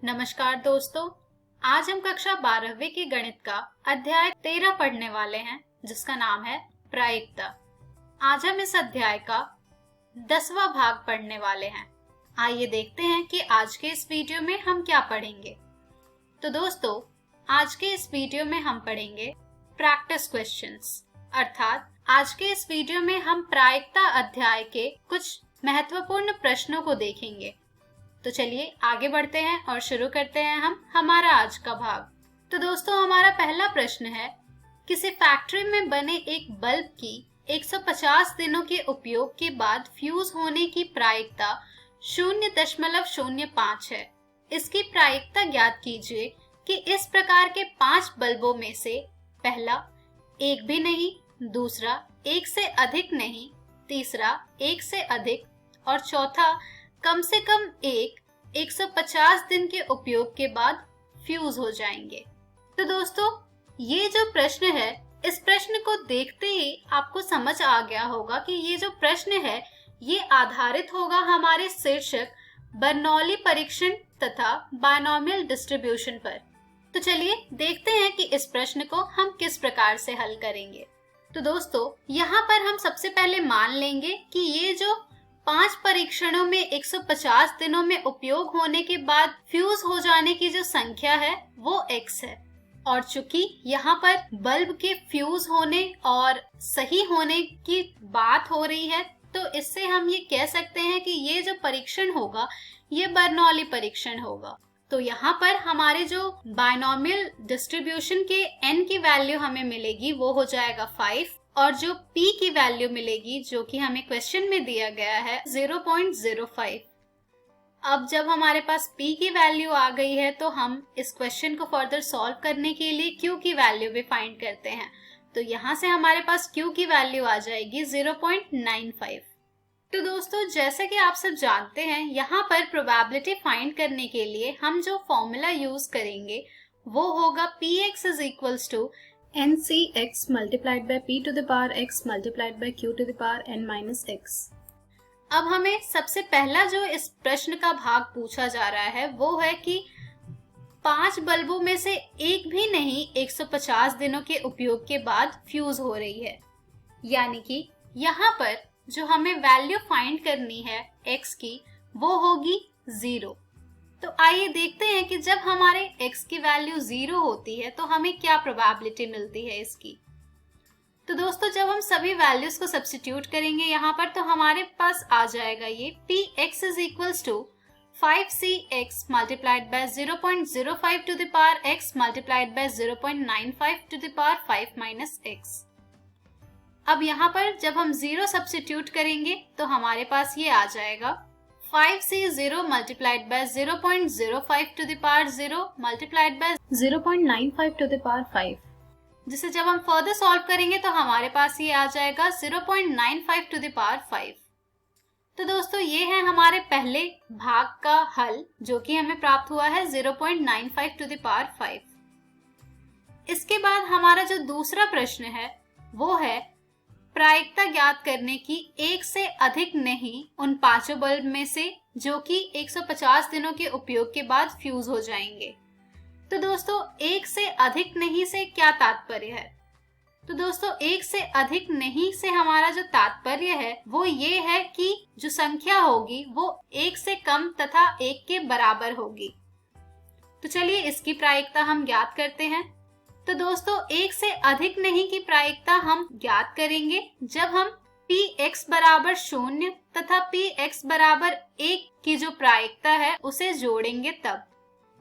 नमस्कार दोस्तों, आज हम कक्षा 12वीं की गणित का अध्याय 13 पढ़ने वाले हैं जिसका नाम है प्रायिकता। आज हम इस अध्याय का 10वां भाग पढ़ने वाले हैं। आइए देखते हैं कि आज के इस वीडियो में हम क्या पढ़ेंगे। तो दोस्तों, आज के इस वीडियो में हम पढ़ेंगे प्रैक्टिस क्वेश्चंस, अर्थात आज के इस वीडियो में हम प्रायिकता अध्याय के कुछ महत्वपूर्ण प्रश्नों को देखेंगे। तो चलिए आगे बढ़ते हैं और शुरू करते हैं हम हमारा आज का भाग। तो दोस्तों, हमारा पहला प्रश्न है, किसी फैक्ट्री में बने एक बल्ब की 150 दिनों के उपयोग के बाद फ्यूज होने की प्रायिकता 0.05 है। इसकी प्रायिकता ज्ञात कीजिए कि इस प्रकार के 5 बल्बों में से पहला एक भी नहीं, दूसरा एक से अधिक नहीं, तीसरा एक से अधिक और चौथा कम से कम एक 150 दिन के उपयोग के बाद फ्यूज हो जाएंगे। तो दोस्तों, ये जो प्रश्न है, इस प्रश्न को देखते ही आपको समझ आ गया होगा कि ये जो प्रश्न है ये आधारित होगा हमारे शीर्षक बर्नौली परीक्षण तथा बायनोमियल डिस्ट्रीब्यूशन पर। तो चलिए देखते हैं कि इस प्रश्न को हम किस प्रकार से हल करेंगे। तो दोस्तों, यहाँ पर हम सबसे पहले मान लेंगे कि ये जो 5 परीक्षणों में 150 दिनों में उपयोग होने के बाद फ्यूज हो जाने की जो संख्या है वो x है, और चूंकि यहाँ पर बल्ब के फ्यूज होने और सही होने की बात हो रही है, तो इससे हम ये कह सकते हैं कि ये जो परीक्षण होगा ये बर्नौली परीक्षण होगा। तो यहाँ पर हमारे जो बायनोमियल डिस्ट्रीब्यूशन के n की वैल्यू हमें मिलेगी वो हो जाएगा 5, और जो p की वैल्यू मिलेगी जो कि हमें क्वेश्चन में दिया गया है 0.05। अब जब हमारे पास p की वैल्यू आ गई है तो हम इस क्वेश्चन को फर्दर सॉल्व करने के लिए q की वैल्यू भी फाइंड करते हैं। तो यहाँ से हमारे पास q की वैल्यू आ जाएगी 0.95। तो दोस्तों, जैसे कि आप सब जानते हैं, यहाँ पर प्रोबेबिलिटी फाइंड करने के लिए हम जो फॉर्मूला यूज करेंगे वो होगा px is equals to ncx multiplied by p to the power x multiplied by q to the power n minus x। अब हमें सबसे पहला जो इस प्रश्न का भाग पूछा जा रहा है वो है कि 5 बल्बों में से एक भी नहीं 150 दिनों के उपयोग के बाद फ्यूज हो रही है, यानी कि यहाँ पर जो हमें वैल्यू फाइंड करनी है x की वो होगी 0। तो आइए देखते हैं कि जब हमारे x की वैल्यू 0 होती है तो हमें क्या प्रोबेबिलिटी मिलती है इसकी। तो दोस्तों, जब हम सभी वैल्यूज को सब्स्टिट्यूट करेंगे यहाँ पर तो हमारे पास आ जाएगा ये px is equals to 5cx multiplied by 0.05 to the power x multiplied by 0.95 to the power 5 minus x। अब यहाँ पर जब हम 0 सब्स्टिट्यूट करेंगे तो हमारे पास ये आ जाएगा 5c0 multiplied by 0.05 to the power 0 multiplied by 0.95 to the power 5, जिसे जब हम फर्दर सॉल्व करेंगे तो हमारे पास ये आ जाएगा 0.95 to the power 5। तो दोस्तों, ये है हमारे पहले भाग का हल जो कि हमें प्राप्त हुआ है 0.95 to the power 5। इसके बाद हमारा जो दूसरा प्रश्न है वो है प्रायिकता ज्ञात करने की एक से अधिक नहीं उन 5 बल्ब में से जो कि 150 दिनों के उपयोग के बाद फ्यूज हो जाएंगे। तो दोस्तों, एक से अधिक नहीं से क्या तात्पर्य है? तो दोस्तों, एक से अधिक नहीं से हमारा जो तात्पर्य है वो ये है कि जो संख्या होगी वो एक से कम तथा एक के बराबर होगी। तो चलिए इसकी प्रायिकता हम ज्ञात करते हैं। तो दोस्तों, एक से अधिक नहीं की प्रायिकता हम ज्ञात करेंगे जब हम px बराबर 0 तथा px बराबर 1 की जो प्रायिकता है उसे जोड़ेंगे तब,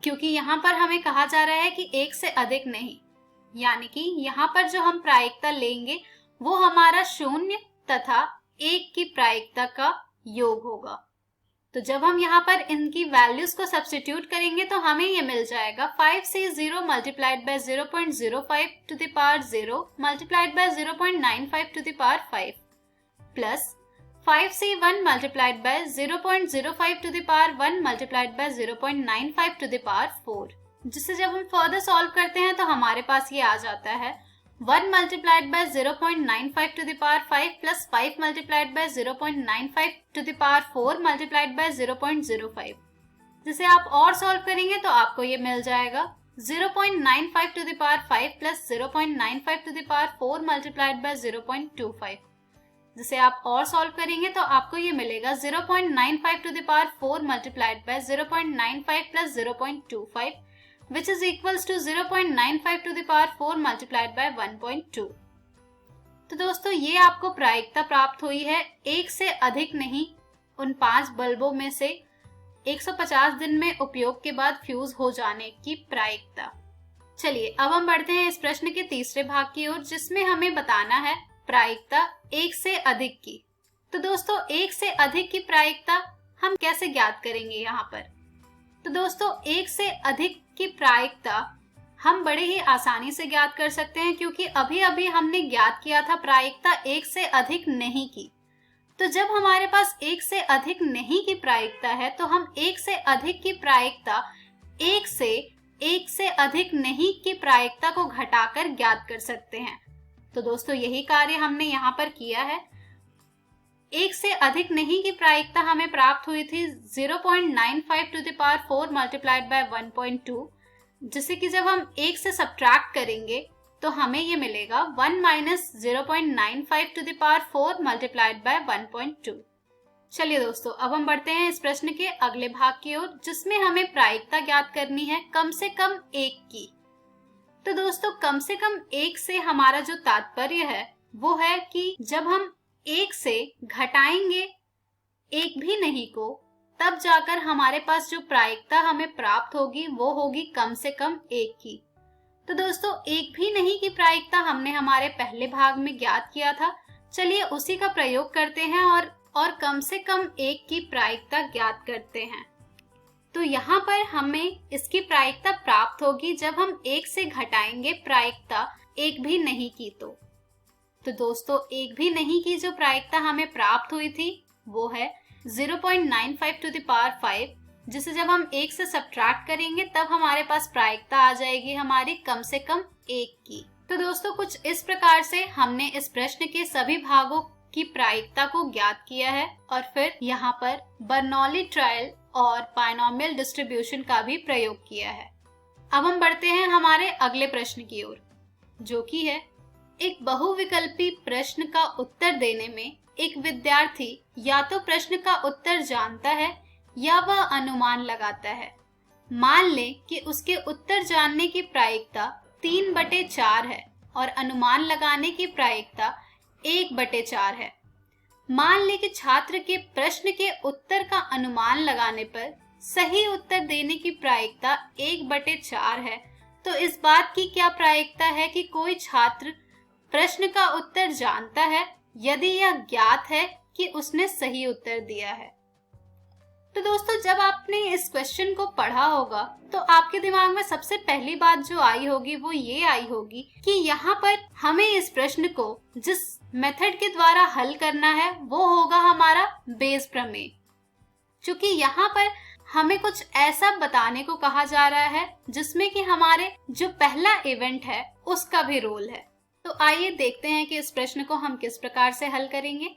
क्योंकि यहाँ पर हमें कहा जा रहा है कि एक से अधिक नहीं, यानी कि यहाँ पर जो हम प्रायिकता लेंगे वो हमारा 0 तथा 1 की प्रायिकता का योग होगा। तो जब हम यहाँ पर इनकी वैल्यूज को सब्स्टिट्यूट करेंगे तो हमें ये मिल जाएगा 5c0 multiplied by 0.05 to the power 0 multiplied by 0.95 to the power 5 plus 5c1 multiplied by 0.05 to the power 1 multiplied by 0.95 to the power 4, जिसे जब हम फर्दर सॉल्व करते हैं तो हमारे पास ये आ जाता है 1 multiplied by 0.95 to the power 5 plus 5 multiplied by 0.95 to the power 4 multiplied by 0.05। जिसे आप और सॉल्व करेंगे तो आपको ये मिल जाएगा 0.95 to the power 5 plus 0.95 to the power 4 multiplied by 0.25, जिसे आप और सॉल्व करेंगे तो आपको ये मिलेगा 0.95 to the power 4 multiplied by 0.95 plus 0.25, which is equals to 0.95 to the power 4 multiplied by 1.2। तो दोस्तों ये आपको प्रायिकता प्राप्त हुई है एक से अधिक नहीं उन 5 बल्बों में से 150 दिन में उपयोग के बाद फ्यूज हो जाने की प्रायिकता। चलिए अब हम बढ़ते हैं इस प्रश्न के तीसरे भाग की ओर, जिसमें हमें बताना है प्रायिकता एक से अधिक की। तो दोस्तों एक से अधिक की प्रायिकता हम कैसे ज्ञात करेंगे यहाँ पर? तो दोस्तों एक से अधिक की प्रायिकता हम बड़े ही आसानी से ज्ञात कर सकते हैं, क्योंकि अभी अभी हमने ज्ञात किया था प्रायिकता एक से अधिक नहीं की। तो जब हमारे पास एक से अधिक नहीं की प्रायिकता है तो हम एक से अधिक की प्रायिकता एक से अधिक नहीं की प्रायिकता को घटाकर ज्ञात कर सकते हैं। तो दोस्तों यही कार्य हमने यहाँ पर किया है। एक से अधिक नहीं की प्रायिकता हमें प्राप्त हुई थी 0.95 to the power 4 multiplied by 1.2, जिसे कि जब हम एक से सब्ट्रैक्ट करेंगे तो हमें ये मिलेगा 1 minus 0.95 to the power 4 multiplied by 1.2। चलिए दोस्तों अब हम बढ़ते हैं इस प्रश्न के अगले भाग की ओर, जिसमें हमें प्रायिकता ज्ञात करनी है कम से कम एक की। तो दोस्तों कम से कम एक से हमारा जो तात्पर्य है वो है कि जब हम एक से घटाएंगे एक भी नहीं को, तब जाकर हमारे पास जो प्रायिकता हमें प्राप्त होगी वो होगी कम से कम एक की। तो दोस्तों एक भी नहीं की प्रायिकता हमने हमारे पहले भाग में ज्ञात किया था। चलिए उसी का प्रयोग करते हैं और कम से कम एक की प्रायिकता ज्ञात करते हैं। तो यहाँ पर हमें इसकी प्रायिकता प्राप्त होगी जब हम एक से घटाएंगे प्रायिकता एक भी नहीं की। तो दोस्तों एक भी नहीं की जो प्रायिकता हमें प्राप्त हुई थी वो है 0.95 टू द पावर 5, जिसे जब हम एक से सब्ट्रैक्ट करेंगे तब हमारे पास प्रायिकता आ जाएगी हमारी कम से कम एक की। तो दोस्तों कुछ इस प्रकार से हमने इस प्रश्न के सभी भागों की प्रायिकता को ज्ञात किया है और फिर यहाँ पर बर्नौली ट्रायल और बायनोमियल डिस्ट्रीब्यूशन का भी प्रयोग किया है। अब हम बढ़ते हैं हमारे अगले प्रश्न की ओर, जो कि है एक बहुविकल्पी प्रश्न का उत्तर देने में एक विद्यार्थी या तो प्रश्न का उत्तर जानता है या वह अनुमान लगाता है। मान लें कि उसके उत्तर जानने की प्रायिकता 3/4 है और अनुमान लगाने की प्रायिकता 1/4 है। मान लें कि छात्र के प्रश्न के उत्तर का अनुमान लगाने पर सही उत्तर देने की प्रायिकता 1/4 है। तो इस बात की क्या प्रायिकता है कि कोई छात्र प्रश्न का उत्तर जानता है यदि यह ज्ञात है कि उसने सही उत्तर दिया है। तो दोस्तों जब आपने इस क्वेश्चन को पढ़ा होगा तो आपके दिमाग में सबसे पहली बात जो आई होगी वो ये आई होगी कि यहाँ पर हमें इस प्रश्न को जिस मेथड के द्वारा हल करना है वो होगा हमारा बेस प्रमेय, क्योंकि यहाँ पर हमें कुछ ऐसा बताने को कहा जा रहा है जिसमें कि हमारे जो पहला इवेंट है उसका भी रोल है। तो आइए देखते हैं कि इस प्रश्न को हम किस प्रकार से हल करेंगे।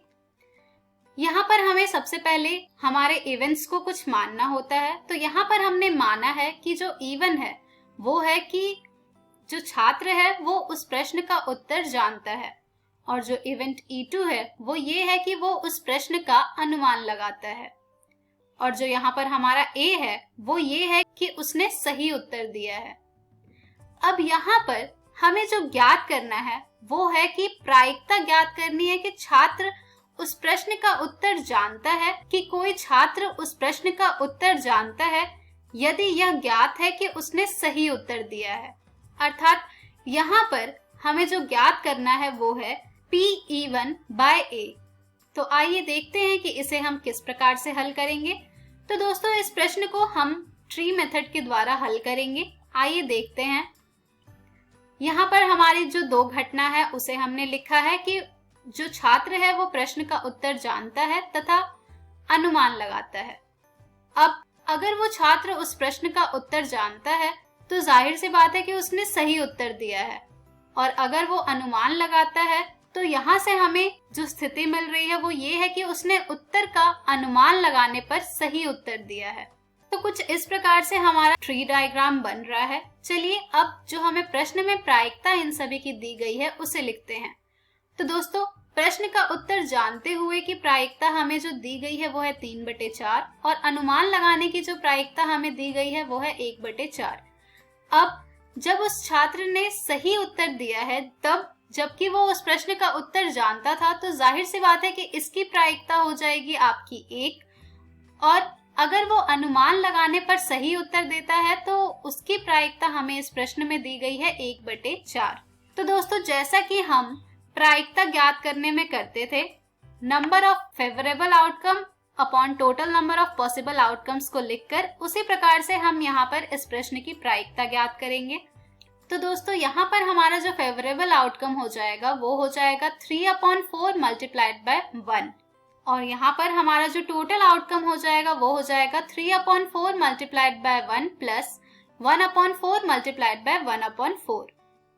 यहाँ पर हमें सबसे पहले हमारे इवेंट्स को कुछ मानना होता है। तो यहाँ पर हमने माना है कि जो इवन है वो है कि जो छात्र है वो उस प्रश्न का उत्तर जानता है, और जो इवेंट E2 है वो ये है कि वो उस प्रश्न का अनुमान लगाता है, और जो यहाँ पर हमारा A है वो ये है कि उसने सही उत्तर दिया है। अब यहाँ पर हमें जो ज्ञात करना है वो है कि प्रायिकता ज्ञात करनी है कि छात्र उस प्रश्न का उत्तर जानता है, कि कोई छात्र उस प्रश्न का उत्तर जानता है यदि यह ज्ञात है कि उसने सही उत्तर दिया है। अर्थात यहाँ पर हमें जो ज्ञात करना है वो है P(E1)/A। तो आइए देखते हैं कि इसे हम किस प्रकार से हल करेंगे। तो दोस्तों इस प्रश्न को हम ट्री मेथड के द्वारा हल करेंगे। आइए देखते हैं। यहाँ पर हमारी जो दो घटना है उसे हमने लिखा है कि जो छात्र है वो प्रश्न का उत्तर जानता है तथा अनुमान लगाता है। अब अगर वो छात्र उस प्रश्न का उत्तर जानता है तो जाहिर सी बात है कि उसने सही उत्तर दिया है, और अगर वो अनुमान लगाता है तो यहाँ से हमें जो स्थिति मिल रही है वो ये है कि उसने उत्तर का अनुमान लगाने पर सही उत्तर दिया है। तो कुछ इस प्रकार से हमारा ट्री डायग्राम बन रहा है। चलिए अब जो हमें प्रश्न में प्रायिकता इन सभी की दी गई है उसे लिखते हैं। तो दोस्तों प्रश्न का उत्तर जानते हुए कि प्रायिकता हमें जो दी गई है वो है 3/4 और अनुमान लगाने की जो प्रायिकता हमें दी गई है वो है 1/4। अब जब उस छात्र ने सही उत्तर दिया है तब जबकि वो उस प्रश्न का उत्तर जानता था तो जाहिर सी बात है कि इसकी प्रायिकता हो जाएगी आपकी 1 और अगर वो अनुमान लगाने पर सही उत्तर देता है तो उसकी प्रायिकता हमें इस प्रश्न में दी गई है 1/4। तो दोस्तों जैसा कि हम प्रायिकता ज्ञात करने में करते थे number of favourable outcome upon total number of possible outcomes को लिखकर उसी प्रकार से हम यहाँ पर इस प्रश्न की प्रायिकता ज्ञात करेंगे। तो दोस्तों यहाँ पर हमारा जो फेवरेबल आउटकम हो जाएगा वो हो जाएगा 3/4 मल्टीप्लाइड बाय 1 और यहाँ पर हमारा जो टोटल आउटकम हो जाएगा वो हो जाएगा 3/4 multiplied by 1 plus 1/4 multiplied by 1/4।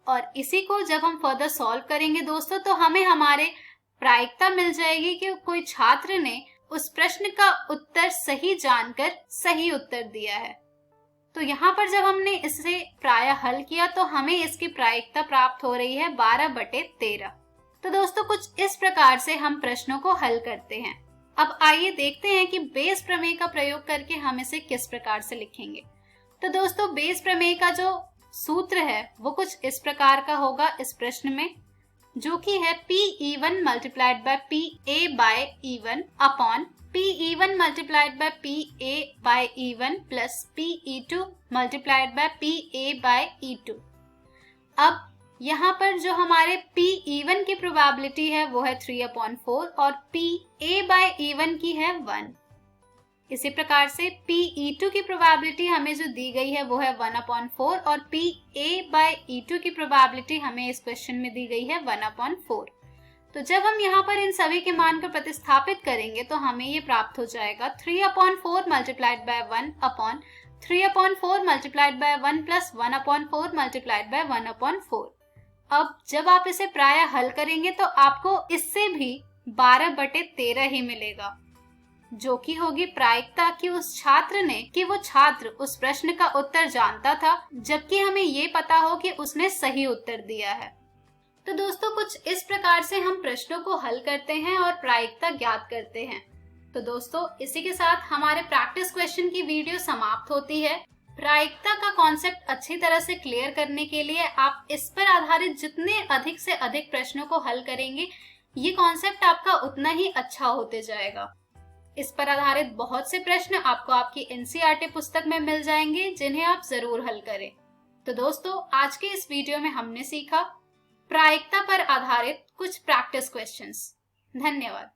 और इसी को जब हम फर्दर सॉल्व करेंगे दोस्तों तो हमें हमारे प्रायिकता मिल जाएगी कि कोई छात्र ने उस प्रश्न का उत्तर सही जानकर सही उत्तर दिया है। तो यहाँ पर जब हमने इसे प्राय हल किया तो हमें इसकी प्रायिकता प्राप्त हो रही है 12/13। तो दोस्तों कुछ इस प्रकार से हम प्रश्नों को हल करते हैं। अब आइए देखते हैं कि बेस प्रमेय का प्रयोग करके हम इसे किस प्रकार से लिखेंगे। तो दोस्तों बेस प्रमेय का जो सूत्र है वो कुछ इस प्रकार का होगा इस प्रश्न में, जो कि है Pe1 multiplied by Pa by E1 upon Pe1 multiplied by Pa by E1 plus Pe2 multiplied by Pa by E2। अब यहाँ पर जो हमारे Pe1 की प्रोबेबिलिटी है वो है 3/4 और Pa बाय E1 की है 1। इसी प्रकार से Pe2 की प्रोबेबिलिटी हमें जो दी गई है वो है 1/4 और Pa बाय E2 की प्रोबेबिलिटी हमें इस क्वेश्चन में दी गई है 1/4। तो जब हम यहाँ पर इन सभी के मान को प्रतिस्थापित करेंगे तो हमें ये प्राप्त हो जाएगा 3/4 multiplied by 1 upon 3/4 multiplied by 1 plus 1/4 multiplied by 1/4। अब जब आप इसे प्राय हल करेंगे तो आपको इससे भी 12/13 ही मिलेगा, जो कि होगी प्रायिकता कि वो छात्र उस प्रश्न का उत्तर जानता था जबकि हमें ये पता हो कि उसने सही उत्तर दिया है। तो दोस्तों कुछ इस प्रकार से हम प्रश्नों को हल करते हैं और प्रायिकता ज्ञात करते हैं। तो दोस्तों इसी के साथ हमारे प्रैक्टिस क्वेश्चन की वीडियो समाप्त होती है। प्रायिकता का कॉन्सेप्ट अच्छी तरह से क्लियर करने के लिए आप इस पर आधारित जितने अधिक से अधिक प्रश्नों को हल करेंगे ये कॉन्सेप्ट आपका उतना ही अच्छा होते जाएगा। इस पर आधारित बहुत से प्रश्न आपको आपकी NCERT पुस्तक में मिल जाएंगे जिन्हें आप जरूर हल करें। तो दोस्तों आज के इस वीडियो में हमने सीखा प्रायिकता पर आधारित कुछ प्रैक्टिस क्वेश्चंस। धन्यवाद।